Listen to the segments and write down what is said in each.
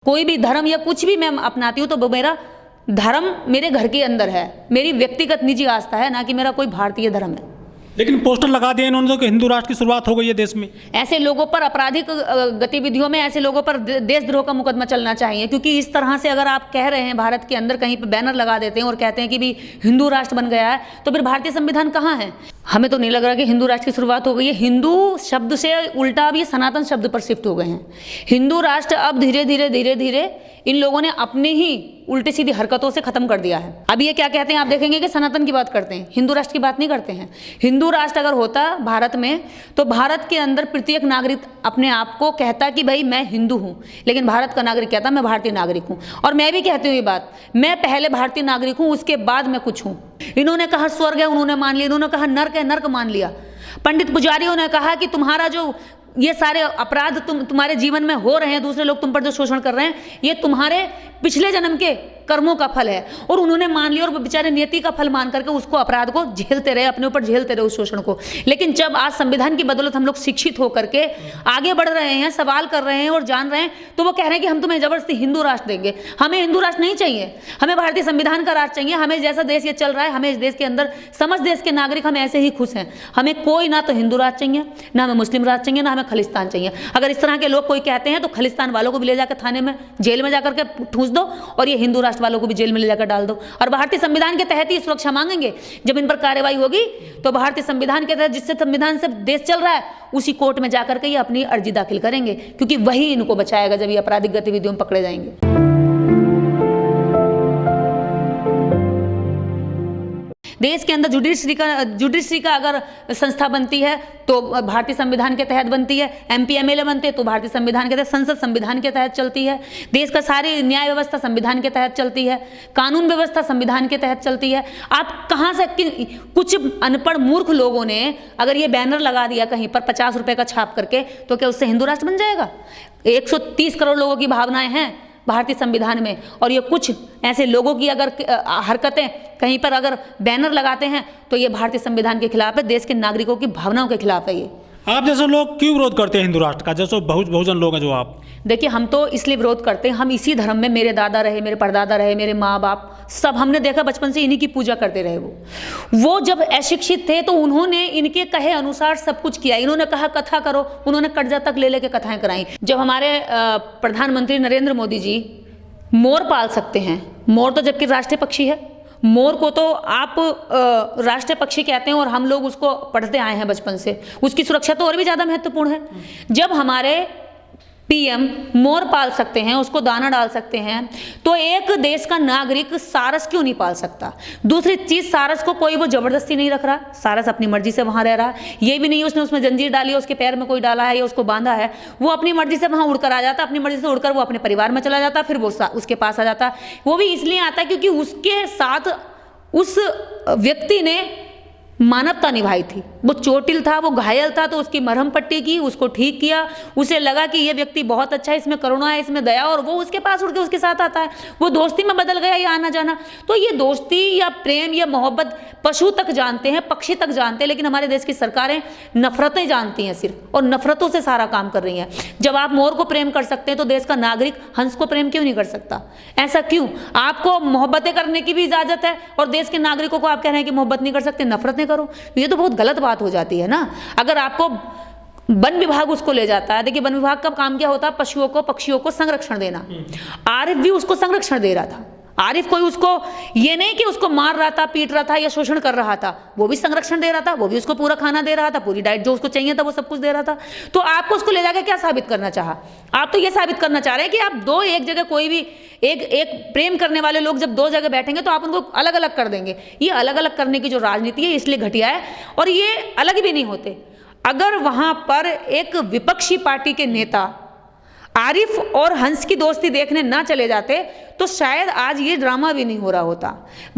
कोई भी धर्म या कुछ भी मैं अपनाती हूँ तो वो मेरा धर्म मेरे घर के अंदर है, मेरी व्यक्तिगत निजी आस्था है, ना कि मेरा कोई भारतीय धर्म है। लेकिन पोस्टर लगा दिए इन्होंने तो कि हिंदू राष्ट्र की शुरुआत हो गई है देश में। ऐसे लोगों पर आपराधिक गतिविधियों में ऐसे लोगों पर देशद्रोह का मुकदमा चलना चाहिए, क्योंकि इस तरह से अगर आप कह रहे हैं भारत के अंदर कहीं पर बैनर लगा देते हैं और कहते हैं कि भी हिंदू राष्ट्र बन गया है, तो फिर भारतीय संविधान कहाँ है? हमें तो नहीं लग रहा कि हिंदू राष्ट्र की शुरुआत हो गई है। हिंदू शब्द से उल्टा अब ये सनातन शब्द पर शिफ्ट हो गए हैं। हिंदू राष्ट्र अब धीरे धीरे इन लोगों ने अपनी ही उल्टी सीधी हरकतों से खत्म कर दिया है। अब ये क्या कहते हैं, आप देखेंगे कि सनातन की बात करते हैं, हिंदू राष्ट्र की बात नहीं करते हैं। हिंदू राष्ट्र अगर होता भारत में तो भारत के अंदर प्रत्येक नागरिक अपने आप को कहता कि भाई मैं हिंदू हूं, लेकिन भारत का नागरिक कहता मैं भारतीय नागरिक हूं। और मैं भी कहती हूँ ये बात, मैं पहले भारतीय नागरिक हूं, उसके बाद मैं कुछ हूं। इन्होंने कहा स्वर्ग है, उन्होंने मान लिया। इन्होंने कहा नर्क है, नर्क मान लिया। पंडित पुजारियों ने कहा कि तुम्हारा जो ये सारे अपराध तुम्हारे जीवन में हो रहे हैं, दूसरे लोग तुम पर जो शोषण कर रहे हैं, ये तुम्हारे पिछले जन्म के कर्मों का फल है। और उन्होंने मान लिया और बेचारे नियति का फल मान करके उसको अपराध को झेलते रहे, अपने ऊपर झेलते रहे उस शोषण को। लेकिन जब आज संविधान की बदौलत हम लोग शिक्षित होकर के आगे बढ़ रहे हैं, सवाल कर रहे हैं और जान रहे हैं, तो वो कह रहे हैं कि हम तुम्हें जबरदस्ती हिंदू राष्ट्र देंगे। हमें हिंदू राष्ट्र नहीं चाहिए, हमें भारतीय संविधान का राष्ट्र चाहिए। हमें जैसा देश ये चल रहा है, हमें इस देश के अंदर समस्त देश के नागरिक हम ऐसे ही खुश हैं। हमें कोई ना तो हिंदू राष्ट्र चाहिए, ना हमें मुस्लिम राष्ट्र चाहिए, ना हमें खलिस्तान चाहिए। अगर इस तरह के लोग कोई कहते हैं तो खलिस्तान वालों को भी ले जाकर थाने में जेल में जाकर के ठूंस दो, और ये हिंदू राष्ट्र वालों को भी जेल में ले जाकर डाल दो। और भारतीय संविधान के तहत ही सुरक्षा मांगेंगे। जब इन पर कार्रवाई होगी तो भारतीय संविधान के तहत जिससे संविधान से देश चल रहा है उसी कोर्ट में जाकर के ये अपनी अर्जी दाखिल करेंगे, क्योंकि वही इनको बचाएगा जब ये आपराधिक गतिविधियों में पकड़े जाएंगे। देश के अंदर जुडिशरी का अगर संस्था बनती है तो भारतीय संविधान के तहत बनती है। एमपी एमएलए बनते हैं तो भारतीय संविधान के तहत, संसद संविधान के तहत चलती है। देश का सारी न्याय व्यवस्था संविधान के तहत चलती है, कानून व्यवस्था संविधान के तहत चलती है। आप कहाँ से कुछ अनपढ़ मूर्ख लोगों ने अगर ये बैनर लगा दिया कहीं पर 50 रुपए का छाप करके, तो क्या उससे हिंदू राष्ट्र बन जाएगा? 130 करोड़ लोगों की भावनाएं हैं भारतीय संविधान में, और ये कुछ ऐसे लोगों की अगर हरकतें कहीं पर अगर बैनर लगाते हैं तो ये भारतीय संविधान के खिलाफ है, देश के नागरिकों की भावनाओं के खिलाफ है। ये आप जैसे लोग क्यों विरोध करते हैं हिंदू राष्ट्र का, जैसे बहुजन लोग हैं जो आप? देखिए, हम तो इसलिए विरोध करते हैं, हम इसी धर्म में, मेरे दादा रहे, मेरे परदादा रहे, मेरे माँ बाप सब हमने देखा बचपन से इन्हीं की पूजा करते रहे। वो जब अशिक्षित थे तो उन्होंने इनके कहे अनुसार सब कुछ किया। इन्होंने कहा कथा करो, उन्होंने कर्जा तक ले लेके कथाएं कराई। जब हमारे प्रधानमंत्री नरेंद्र मोदी जी मोर पाल सकते हैं, मोर तो जबकि राष्ट्रीय पक्षी है, मोर को तो आप राष्ट्रीय पक्षी कहते हैं और हम लोग उसको पढ़ते आए हैं बचपन से, उसकी सुरक्षा तो और भी ज़्यादा महत्वपूर्ण है। जब हमारे पीएम मोर पाल सकते हैं, उसको दाना डाल सकते हैं, तो एक देश का नागरिक सारस क्यों नहीं पाल सकता? दूसरी चीज, सारस को कोई वो जबरदस्ती नहीं रख रहा, सारस अपनी मर्जी से वहां रह रहा है। ये भी नहीं उसने उसमें जंजीर डाली है, उसके पैर में कोई डाला है या उसको बांधा है, वो अपनी मर्जी से वहां उड़कर आ जाता, अपनी मर्जी से उड़कर वो अपने परिवार में चला जाता, फिर वो उसके पास आ जाता। वो भी इसलिए आता क्योंकि उसके साथ उस व्यक्ति ने मानवता निभाई थी। वो चोटिल था, वो घायल था, तो उसकी मरहम पट्टी की, उसको ठीक किया। उसे लगा कि ये व्यक्ति बहुत अच्छा है, इसमें करुणा है, इसमें दया, और वो उसके पास उड़ के उसके साथ आता है। वो दोस्ती में बदल गया या आना जाना। तो ये दोस्ती या प्रेम या मोहब्बत पशु तक जानते हैं, पक्षी तक जानते हैं, लेकिन हमारे देश की सरकारें नफरतें जानती हैं सिर्फ, और नफरतों से सारा काम कर रही हैं। जब आप मोर को प्रेम कर सकते हैं तो देश का नागरिक हंस को प्रेम क्यों नहीं कर सकता? ऐसा क्यों? आपको मोहब्बतें करने की भी इजाजत है और देश के नागरिकों को आप कह रहे हैं कि मोहब्बत नहीं कर सकते, नफरतें करो। ये तो बहुत गलत बात हो जाती है ना। अगर आपको वन विभाग उसको ले जाता है, देखिए वन विभाग का काम क्या होता है? पशुओं को, पक्षियों को संरक्षण देना। आरिफ भी उसको संरक्षण दे रहा था। आरिफ कोई उसको ये नहीं कि उसको मार रहा था, पीट रहा था या शोषण कर रहा था, वो भी संरक्षण दे रहा था, वो भी उसको पूरा खाना दे रहा था, पूरी डाइट जो उसको चाहिए था वो सब कुछ दे रहा था। तो आपको उसको ले जाकर क्या साबित करना चाहा? आप तो ये साबित करना चाह रहे हैं कि आप दो एक जगह कोई भी एक प्रेम करने वाले लोग जब दो जगह बैठेंगे तो आप उनको अलग अलग कर देंगे। ये अलग अलग करने की जो राजनीति है इसलिए घटिया है, और ये अलग भी नहीं होते। अगर वहां पर एक विपक्षी पार्टी के नेता आरिफ और हंस की दोस्ती देखने ना चले जाते तो शायद आज ये ड्रामा भी नहीं हो रहा होता।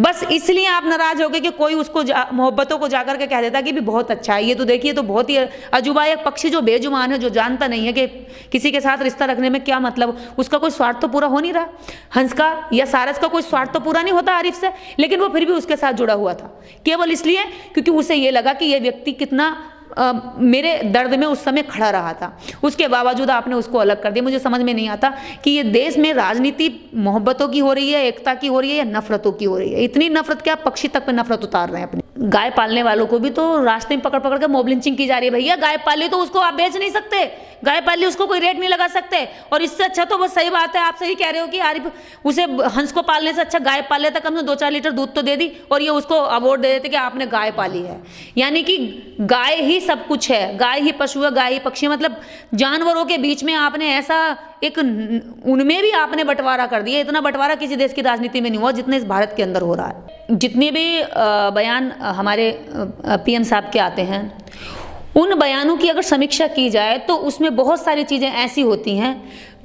बस इसलिए आप नाराज हो गए कि कोई उसको मोहब्बतों को जाकर के कह देता कि भी बहुत अच्छा है, ये तो देखिए तो बहुत ही अजूबा, एक पक्षी जो बेजुबान है, जो जानता नहीं है कि किसी के साथ रिश्ता रखने में क्या मतलब, उसका कोई स्वार्थ तो पूरा हो नहीं रहा। हंस का या सारस का कोई स्वार्थ तो पूरा नहीं होता आरिफ से, लेकिन वो फिर भी उसके साथ जुड़ा हुआ था केवल इसलिए क्योंकि उसे ये लगा कि ये व्यक्ति कितना मेरे दर्द में उस समय खड़ा रहा था, उसके बावजूद आपने उसको अलग कर दिया। मुझे समझ में नहीं आता कि ये देश में राजनीति मोहब्बतों की हो रही है, एकता की हो रही है, या नफरतों की हो रही है। इतनी नफरत कि आप पक्षी तक पे नफरत उतार रहे हैं अपनी। गाय पालने वालों को भी तो रास्ते में पकड़ पकड़ के मॉब लिंचिंग की जा रही है। भैया गाय पाली तो उसको आप बेच नहीं सकते, गाय पाली उसको कोई रेट नहीं लगा सकते। और इससे अच्छा तो बस सही बात है, आप सही कह रहे हो कि यार उसे हंस को पालने से अच्छा गाय पाल लेता, कम से 2-4 लीटर दूध तो दे दी, और ये उसको अवार्ड दे देते कि आपने गाय पाली है। यानी कि गाय ही सब कुछ है, गाय ही पशु है, गाय ही पक्षी है। मतलब जानवरों के बीच में आपने ऐसा एक, उनमें भी आपने बंटवारा कर दिया। इतना बंटवारा किसी देश की राजनीति में नहीं हुआ जितने इस भारत के अंदर हो रहा है। जितने भी बयान हमारे पीएम साहब के आते हैं, उन बयानों की अगर समीक्षा की जाए तो उसमें बहुत सारी चीज़ें ऐसी होती हैं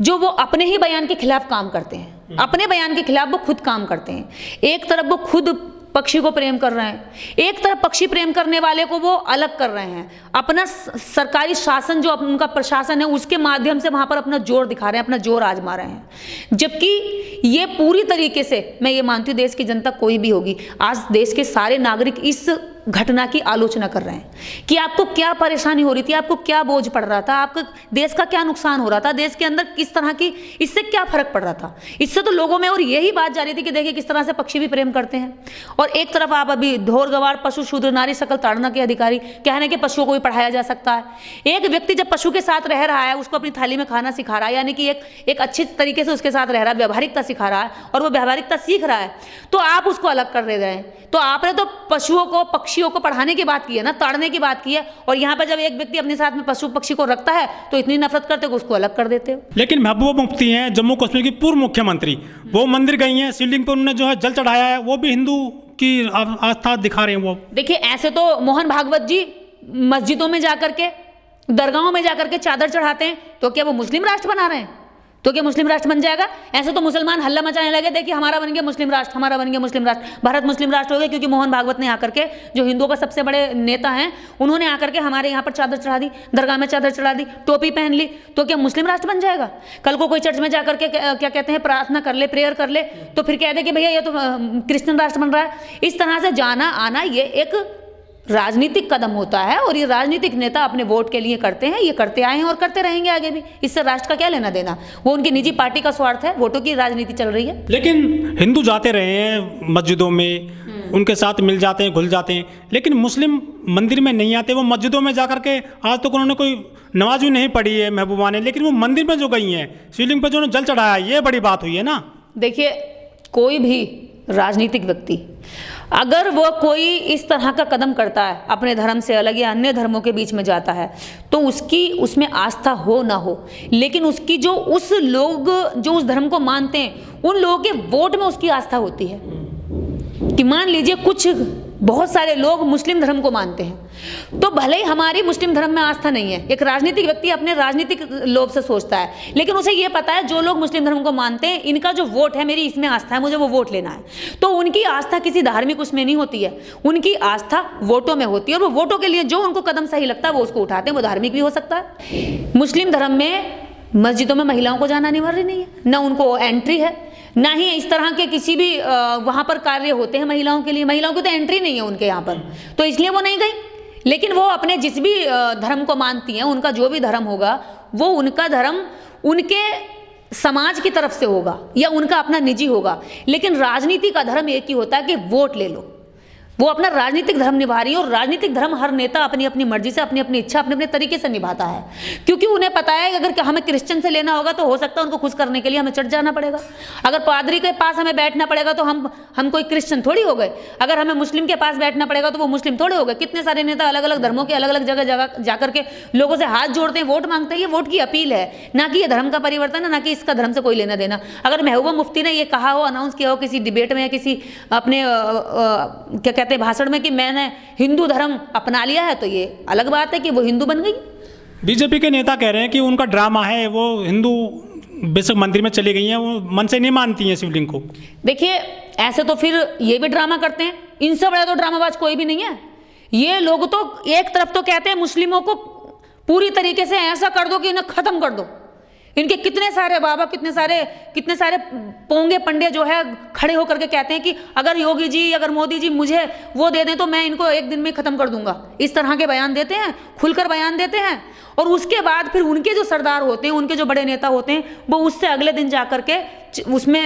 जो वो अपने ही बयान के खिलाफ काम करते हैं। अपने बयान के खिलाफ वो खुद काम करते हैं। एक तरफ वो खुद पक्षी को प्रेम कर रहे हैं, एक तरफ पक्षी प्रेम करने वाले को वो अलग कर रहे हैं। अपना सरकारी शासन जो उनका प्रशासन है उसके माध्यम से वहां पर अपना जोर दिखा रहे हैं, अपना जोर आजमा रहे हैं। जबकि ये पूरी तरीके से, मैं ये मानती हूँ देश की जनता कोई भी होगी, आज देश के सारे नागरिक इस घटना की आलोचना कर रहे हैं कि आपको क्या परेशानी हो रही थी, आपको क्या बोझ पड़ रहा था, आपका देश का क्या नुकसान हो रहा था, देश के अंदर किस तरह की, इससे क्या फर्क पड़ रहा था। इससे तो लोगों में और यही बात जा रही थी कि देखिए किस तरह से पक्षी भी प्रेम करते हैं। और एक तरफ आप अभी ढोर गवार पशु शूद्र नारी सकल ताड़ना के अधिकारी कह रहे हैं कि पशुओं को भी पढ़ाया जा सकता है। एक व्यक्ति जब पशु के साथ रह रहा है, उसको अपनी थाली में खाना सिखा रहा है, यानी कि एक अच्छे तरीके से उसके साथ रह रहा है, व्यवहारिकता सिखा रहा है, और वो व्यवहारिकता सीख रहा है, तो आप उसको अलग कर दे रहे हैं। तो आपने तो पशुओं को, पक्षियों को पढ़ाने की बात की है ना, ताड़ने की बात की है, और यहाँ पर जब एक व्यक्ति अपने साथ में पशु पक्षी को रखता है तो इतनी नफरत करते हो उसको अलग कर देते हो। लेकिन महबूबा मुफ्ती हैं जम्मू कश्मीर की पूर्व मुख्यमंत्री, वो मंदिर गई हैं, शिवलिंग पर उन्होंने जो है जल चढ़ाया है, वो भी हिंदू की आस्था दिखा रहे हैं। वो देखिए ऐसे तो मोहन भागवत जी मस्जिदों में जाकर के, दरगाहों में जाकर के चादर चढ़ाते हैं, तो क्या वो मुस्लिम राष्ट्र बना रहे हैं? तो क्या मुस्लिम राष्ट्र बन जाएगा? ऐसे तो मुसलमान हल्ला मचाने लगे, देखिए हमारा बन गया मुस्लिम राष्ट्र, हमारा बन गया मुस्लिम राष्ट्र, भारत मुस्लिम राष्ट्र हो गया, क्योंकि मोहन भागवत ने आकर के, जो हिंदुओं का सबसे बड़े नेता हैं, उन्होंने आकर के हमारे यहाँ पर चादर चढ़ा दी, दरगाह में चादर चढ़ा दी, टोपी पहन ली, तो क्या मुस्लिम राष्ट्र बन जाएगा? कल को कोई चर्च में जाकर के क्या कहते हैं, प्रार्थना कर ले, प्रेयर कर ले, तो फिर कह दे कि भैया ये तो क्रिश्चियन राष्ट्र बन रहा है। इस तरह से जाना आना ये एक राजनीतिक कदम होता है, और ये राजनीतिक नेता अपने वोट के लिए करते हैं, ये करते आए हैं और करते रहेंगे आगे भी। इससे राष्ट्र का क्या लेना देना? वो उनकी निजी पार्टी का स्वार्थ है, वोटों की राजनीति चल रही है। लेकिन हिंदू जाते रहे हैं मस्जिदों में, उनके साथ मिल जाते हैं, घुल जाते हैं, लेकिन मुस्लिम मंदिर में नहीं आते। वो मस्जिदों में जाकर के आज तक उन्होंने कोई नमाज भी नहीं पढ़ी है महबूबा ने, लेकिन वो मंदिर में जो गई हैं, शिवलिंग पर जो उन्होंने जल चढ़ाया, ये बड़ी बात हुई है ना। देखिए कोई भी राजनीतिक व्यक्ति अगर वो कोई इस तरह का कदम करता है, अपने धर्म से अलग या अन्य धर्मों के बीच में जाता है, तो उसकी उसमें आस्था हो ना हो, लेकिन उसकी जो उस लोग जो उस धर्म को मानते हैं, उन लोगों के वोट में उसकी आस्था होती है। कि मान लीजिए कुछ बहुत सारे लोग मुस्लिम धर्म को मानते हैं, तो भले ही हमारी मुस्लिम धर्म में आस्था नहीं है, एक राजनीतिक व्यक्ति अपने राजनीतिक लोभ से सोचता है, लेकिन उसे ये पता है जो लोग मुस्लिम धर्म को मानते हैं, इनका जो वोट है, मेरी इसमें आस्था है, मुझे वो वोट लेना है, तो उनकी आस्था किसी धार्मिक उसमें नहीं होती है, उनकी आस्था वोटों में होती है, और वो वोटों के लिए जो उनको कदम सही लगता है वो उसको उठाते हैं। वो धार्मिक भी हो सकता है। मुस्लिम धर्म में मस्जिदों में महिलाओं को जाना अनिवार्य नहीं है, ना उनको एंट्री है, ना ही इस तरह के किसी भी वहाँ पर कार्य होते हैं महिलाओं के लिए, महिलाओं की तो एंट्री नहीं है उनके यहाँ पर, तो इसलिए वो नहीं गई। लेकिन वो अपने जिस भी धर्म को मानती हैं, उनका जो भी धर्म होगा, वो उनका धर्म उनके समाज की तरफ से होगा या उनका अपना निजी होगा। लेकिन राजनीति का धर्म एक ही होता है कि वोट ले लो। वो अपना राजनीतिक धर्म निभा रही है, और राजनीतिक धर्म हर नेता अपनी अपनी मर्जी से, अपनी अपनी इच्छा, अपने अपने तरीके से निभाता है, क्योंकि उन्हें पता है कि अगर हमें क्रिश्चियन से लेना होगा तो हो सकता है उनको खुश करने के लिए हमें चढ़ जाना पड़ेगा। अगर पादरी के पास हमें बैठना पड़ेगा तो हम कोई क्रिश्चियन थोड़ी हो गए, अगर हमें मुस्लिम के पास बैठना पड़ेगा तो वो मुस्लिम थोड़े हो गए। कितने सारे नेता अलग अलग धर्मों के अलग अलग जगह जाकर के लोगों से हाथ जोड़ते हैं, वोट मांगते हैं। ये वोट की अपील है, ना कि ये धर्म का परिवर्तन है, ना कि इसका धर्म से कोई लेना देना। अगर महबूबा मुफ्ती ने ये कहा हो, अनाउंस किया हो किसी डिबेट में या किसी अपने क्या कहते हैं भाषण में कि मैंने हिंदू धर्म अपना लिया है, तो ये अलग बात है कि वो हिंदू बन गई। बीजेपी के नेता कह रहे हैं कि उनका ड्रामा है, वो हिंदू बेशक मंदिर में चली गई हैं, वो मन से नहीं मानती हैं शिवलिंग को। देखिए ऐसे तो फिर ये भी ड्रामा करते हैं, इनसे बड़ा तो ड्रामाबाज कोई भी नहीं है। ये लोग तो एक तरफ तो कहते हैं मुस्लिमों को पूरी तरीके से ऐसा कर दो कि इन्हें खत्म कर दो, इनके कितने सारे बाबा, कितने सारे पोंगे पंडे जो है खड़े होकर के कहते हैं कि अगर योगी जी, अगर मोदी जी मुझे वो दे दें तो मैं इनको एक दिन में खत्म कर दूंगा। इस तरह के बयान देते हैं, खुलकर बयान देते हैं। और उसके बाद फिर उनके जो सरदार होते हैं, उनके जो बड़े नेता होते हैं, वो उससे अगले दिन जाकर के उसमें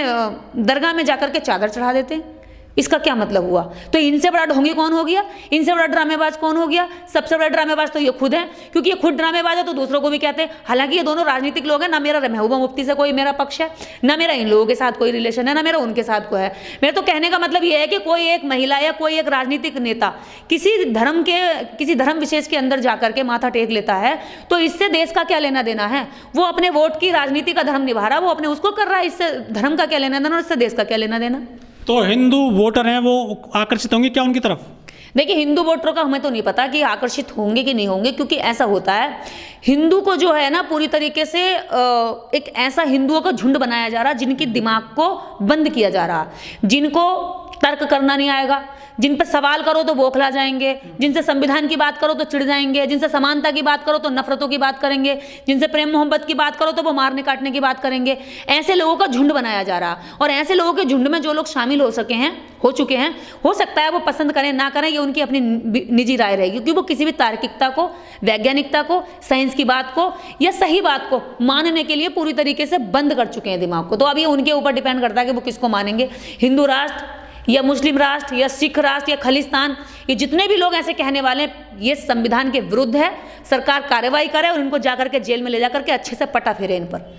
दरगाह में जाकर के चादर चढ़ा देते हैं। इसका क्या मतलब हुआ? तो इनसे बड़ा ढोंगी कौन हो गया? इनसे बड़ा ड्रामेबाज कौन हो गया? सबसे बड़ा ड्रामेबाज तो ये खुद है, क्योंकि ये खुद ड्रामेबाज है तो दूसरों को भी कहते हैं। हालांकि ये दोनों राजनीतिक लोग हैं, ना मेरा महबूबा मुफ्ती से कोई मेरा पक्ष है, ना मेरा इन लोगों के साथ कोई रिलेशन है, ना मेरा उनके साथ कोई है। मेरे तो कहने का मतलब ये है कि कोई एक महिला या कोई एक राजनीतिक नेता किसी धर्म विशेष के अंदर जाकर के माथा टेक लेता है तो इससे देश का क्या लेना देना है? वो अपने वोट की राजनीति का धर्म निभा रहा है, वो अपने उसको कर रहा है। इससे धर्म का क्या लेना देना और इससे देश का क्या लेना देना? तो हिंदू वोटर हैं वो आकर्षित होंगे क्या उनकी तरफ? देखिए, हिंदू वोटरों का हमें तो नहीं पता कि आकर्षित होंगे कि नहीं होंगे, क्योंकि ऐसा होता है हिंदू को जो है ना पूरी तरीके से एक ऐसा हिंदुओं का झुंड बनाया जा रहा, जिनकी दिमाग को बंद किया जा रहा, जिनको तर्क करना नहीं आएगा, जिन पर सवाल करो तो बौखला जाएंगे, जिनसे संविधान की बात करो तो चिढ़ जाएंगे, जिनसे समानता की बात करो तो नफरतों की बात करेंगे, जिनसे प्रेम मोहब्बत की बात करो तो वो मारने काटने की बात करेंगे। ऐसे लोगों का झुंड बनाया जा रहा, और ऐसे लोगों के झुंड में जो लोग शामिल हो चुके हैं, हो सकता है वो पसंद करें ना करें, ये उनकी अपनी निजी राय रहेगी, क्योंकि वो किसी भी तार्किकता को, वैज्ञानिकता को, साइंस की बात को या सही बात को मानने के लिए पूरी तरीके से बंद कर चुके हैं दिमाग को। तो अब ये उनके ऊपर डिपेंड करता है कि वो किसको मानेंगे, हिंदू राष्ट्र या मुस्लिम राष्ट्र या सिख राष्ट्र या खलिस्तान। ये जितने भी लोग ऐसे कहने वाले, ये संविधान के विरुद्ध है। सरकार कार्रवाई करे और इनको जाकर के जेल में ले जाकर के अच्छे से पटा फेरे इन पर।